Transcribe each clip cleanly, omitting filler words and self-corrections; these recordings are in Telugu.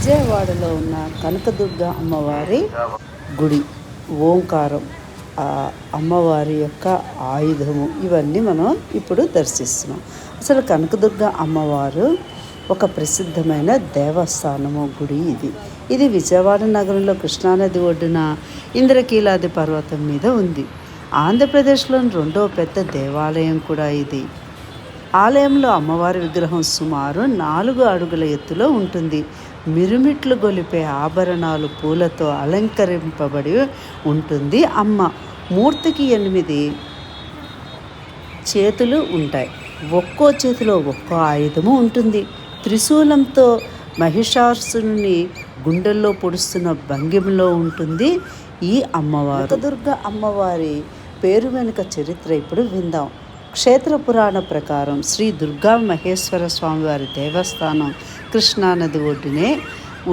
విజయవాడలో ఉన్న కనకదుర్గ అమ్మవారి గుడి, ఓంకారం, ఆ అమ్మవారి యొక్క ఆయుధము, ఇవన్నీ మనం ఇప్పుడు దర్శిస్తున్నాం. అసలు కనకదుర్గ అమ్మవారు ఒక ప్రసిద్ధమైన దేవస్థానము, గుడి ఇది విజయవాడ నగరంలో కృష్ణానది ఒడ్డున ఇంద్రకీలాది పర్వతం మీద ఉంది. ఆంధ్రప్రదేశ్లోని రెండవ పెద్ద దేవాలయం కూడా ఇది. ఆలయంలో అమ్మవారి విగ్రహం సుమారు 4 అడుగుల ఎత్తులో ఉంటుంది. మిరుమిట్లు గొలిపే ఆభరణాలు, పూలతో అలంకరింపబడి ఉంటుంది. అమ్మ మూర్తికి 8 చేతులు ఉంటాయి. ఒక్కో చేతిలో ఒక్కో ఆయుధము ఉంటుంది. త్రిశూలంతో మహిషాసురుని గుండెల్లో పొడుస్తున్న భంగిమలో ఉంటుంది ఈ అమ్మవారు. కనకదుర్గ అమ్మవారి పేరు వెనుక చరిత్ర ఇప్పుడు విందాం. క్షేత్ర పురాణ ప్రకారం శ్రీ దుర్గా మహేశ్వర స్వామివారి దేవస్థానం కృష్ణానది ఒడ్డునే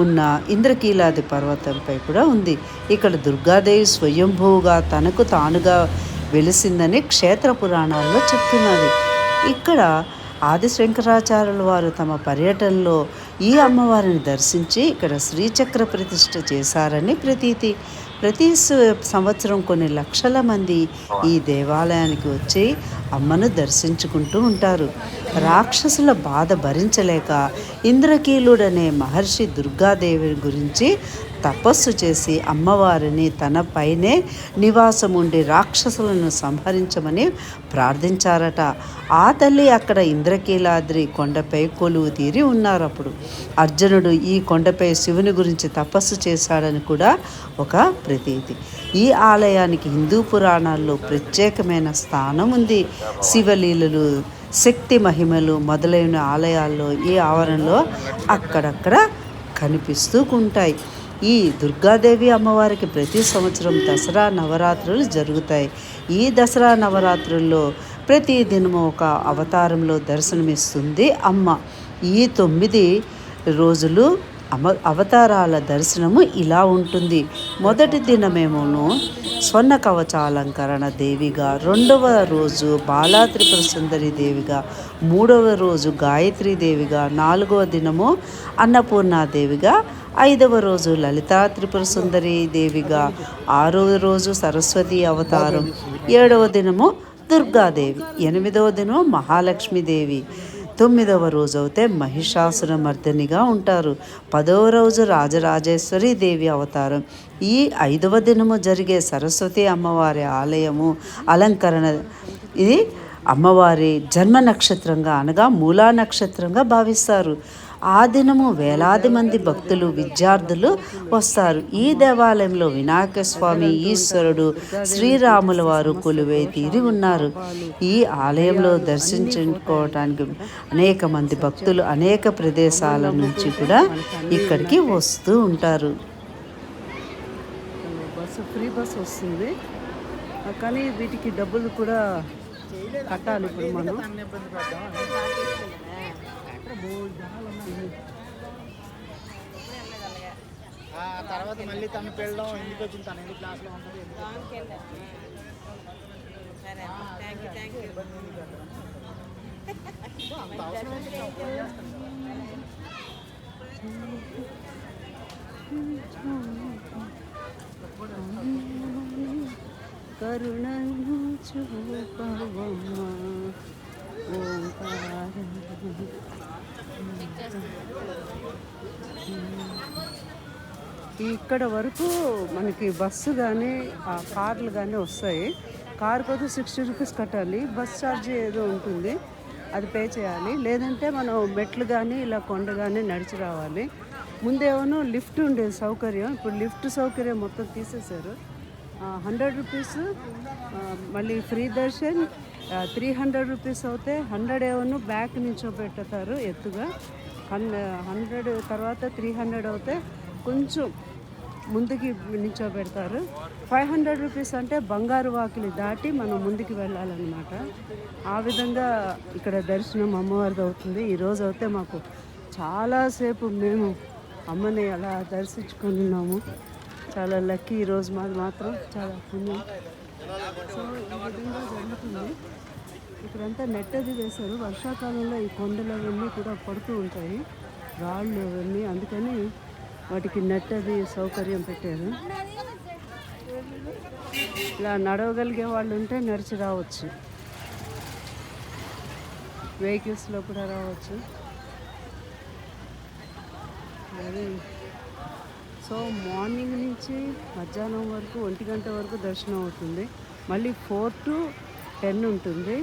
ఉన్న ఇంద్రకీలాది పర్వతంపై కూడా ఉంది. ఇక్కడ దుర్గాదేవి స్వయంభూగా తనకు తానుగా వెలిసిందని క్షేత్ర పురాణాల్లో చెప్తున్నది. ఇక్కడ ఆది శంకరాచార్యుల వారు తమ పర్యటనలో ఈ అమ్మవారిని దర్శించి ఇక్కడ శ్రీచక్ర ప్రతిష్ఠ చేశారని ప్రతీతి. ప్రతి సంవత్సరం కొన్ని లక్షల మంది ఈ దేవాలయానికి వచ్చి అమ్మను దర్శించుకుంటూ ఉంటారు. రాక్షసుల బాధ భరించలేక ఇంద్రకీలుడనే మహర్షి దుర్గాదేవి గురించి తపస్సు చేసి అమ్మవారిని తన పైనే నివాసం ఉండి రాక్షసులను సంహరించమని ప్రార్థించారట. ఆ తల్లి అక్కడ ఇంద్రకీలాద్రి కొండపై కొలువు తీరి ఉన్నారు. అప్పుడు అర్జునుడు ఈ కొండపై శివుని గురించి తపస్సు చేశాడని కూడా ఒక ప్రతీతి. ఈ ఆలయానికి హిందూ పురాణాల్లో ప్రత్యేకమైన స్థానం ఉంది. శివలీలలు, శక్తి మహిమలు మొదలైన ఆలయాల్లో ఈ ఆవరణలో అక్కడక్కడ కనిపిస్తూ ఉంటాయి. ఈ దుర్గాదేవి అమ్మవారికి ప్రతి సంవత్సరం దసరా నవరాత్రులు జరుగుతాయి. ఈ దసరా నవరాత్రుల్లో ప్రతి దినము ఒక అవతారంలో దర్శనమిస్తుంది అమ్మ. ఈ 9 రోజులు అవతారాల దర్శనము ఇలా ఉంటుంది. మొదటి దినమేమోను స్వర్ణ కవచాలంకరణ దేవిగా, 2వ రోజు బాలా త్రిపుర సుందరి దేవిగా, 3వ రోజు గాయత్రీ దేవిగా, 4వ దినము అన్నపూర్ణాదేవిగా, 5వ రోజు లలితా త్రిపుర సుందరి దేవిగా, 6వ రోజు సరస్వతి అవతారం, 7వ దినము దుర్గాదేవి, 8వ దినము మహాలక్ష్మీదేవి, 9వ రోజు అయితే మహిషాసుర మర్దినిగా ఉంటారు. 10వ రోజు రాజరాజేశ్వరి దేవి అవతారం. ఈ 5వ దినము జరిగే సరస్వతి అమ్మవారి ఆలయము అలంకరణ ఇది అమ్మవారి జన్మ నక్షత్రంగా అనగా మూలా నక్షత్రంగా భావిస్తారు. ఆ దినము వేలాది మంది భక్తులు, విద్యార్థులు వస్తారు. ఈ దేవాలయంలో వినాయక స్వామి, ఈశ్వరుడు, శ్రీరాముల వారు కొలువై తీరి ఉన్నారు. ఈ ఆలయంలో దర్శించుకోవటానికి అనేక మంది భక్తులు అనేక ప్రదేశాల నుంచి కూడా ఇక్కడికి వస్తూ ఉంటారు. ఫ్రీ బస్ వస్తుంది, కానీ వీటికి డబ్బులు కూడా కట్టాలి. ఇప్పుడు మనం తర్వాత మళ్ళీ తను పెళ్ళడం ఎందుకు వచ్చింది, తను ఎందుకు క్లాస్లో ఉంటుంది. కరుణను చూపవమ్మా ఓంకారం. ఇక్కడ వరకు మనకి బస్సు కానీ కార్లు కానీ వస్తాయి. కారుకి అయితే 60 రూపీస్ కట్టాలి. బస్ ఛార్జ్ ఏదో ఉంటుంది, అది పే చేయాలి. లేదంటే మనం మెట్లు కానీ ఇలా కొండ కానీ నడిచి రావాలి. ముందేమో లిఫ్ట్ ఉండేది సౌకర్యం, ఇప్పుడు లిఫ్ట్ సౌకర్యం మొత్తం తీసేశారు. 100 రూపీస్, మళ్ళీ ఫ్రీ దర్శన్ 300 రూపీస్ అవుతే 100 ఏమో బ్యాక్ నిల్చోబెడతారు ఎత్తుగా. 100 తర్వాత 300 అవుతే కొంచెం ముందుకి నిల్చోబెడతారు. 500 రూపీస్ అంటే బంగారు వాకిలి దాటి మనం ముందుకు వెళ్ళాలన్నమాట. ఆ విధంగా ఇక్కడ దర్శనం అమ్మవారిది అవుతుంది. ఈరోజు అయితే మాకు చాలాసేపు మేము అమ్మని అలా దర్శించుకున్నాము. చాలా లక్కీ ఈరోజు మాది మాత్రం చాలా పుణ్యం. సో ఈ విధంగా జరుగుతుంది. ఇక్కడంతా నెట్ అది వేశారు. వర్షాకాలంలో ఈ కొండలు అవన్నీ కూడా పడుతూ ఉంటాయి, రాళ్ళు అవన్నీ. అందుకని వాటికి నెట్ అది సౌకర్యం పెట్టారు. ఇలా నడవగలిగే వాళ్ళు ఉంటే నడిచి రావచ్చు, వెహికల్స్లో కూడా రావచ్చు. అది సో మార్నింగ్ నుంచి మధ్యాహ్నం వరకు 1 గంట వరకు దర్శనం అవుతుంది. మళ్ళీ 4 to 10 ఉంటుంది.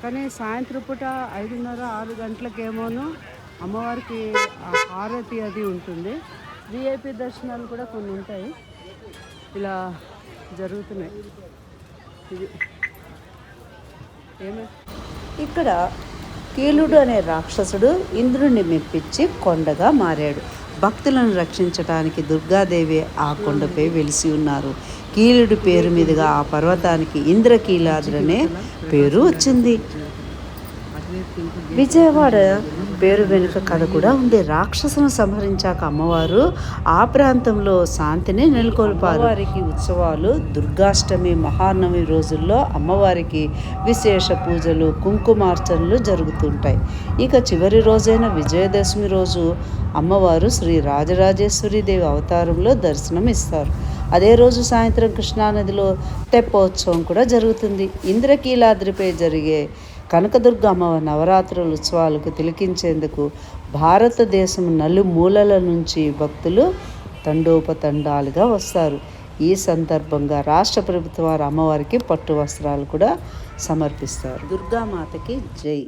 కానీ సాయంత్రం పూట 5:30, 6 గంటలకేమోను అమ్మవారికి హారతి అది ఉంటుంది. విఐపి దర్శనాలు కూడా కొన్ని ఉంటాయి. ఇలా జరుగుతున్నాయి. ఇది ఇక్కడ కీలుడు అనే రాక్షసుడు ఇంద్రుడిని మెప్పించి కొండగా మారాడు. భక్తులను రక్షించడానికి దుర్గాదేవి ఆ కొండపై వెలిసి ఉన్నారు. కీలుడి పేరు మీదుగా ఆ పర్వతానికి ఇంద్రకీలాద్రి అనే పేరు వచ్చింది. విజయవాడ పేరు వెనుక కథ కూడా ఉంది. రాక్షసును సంహరించాక అమ్మవారు ఆ ప్రాంతంలో శాంతిని నెలకొల్పారు. అమ్మవారికి ఉత్సవాలు దుర్గాష్టమి, మహానవమి రోజుల్లో అమ్మవారికి విశేష పూజలు, కుంకుమార్చనలు జరుగుతుంటాయి. ఇక చివరి రోజైన విజయదశమి రోజు అమ్మవారు శ్రీ రాజరాజేశ్వరి దేవి అవతారంలో దర్శనం ఇస్తారు. అదే రోజు సాయంత్రం కృష్ణానదిలో తెప్పోత్సవం కూడా జరుగుతుంది. ఇంద్రకీలాద్రిపై జరిగే కనకదుర్గ అమ్మవారి నవరాత్రుల ఉత్సవాలకు తిలకించేందుకు భారతదేశం నలుమూలల నుంచి భక్తులు తండోపతండాలుగా వస్తారు. ఈ సందర్భంగా రాష్ట్ర ప్రభుత్వం వారు అమ్మవారికి పట్టు వస్త్రాలు కూడా సమర్పిస్తారు. దుర్గామాతకి జై.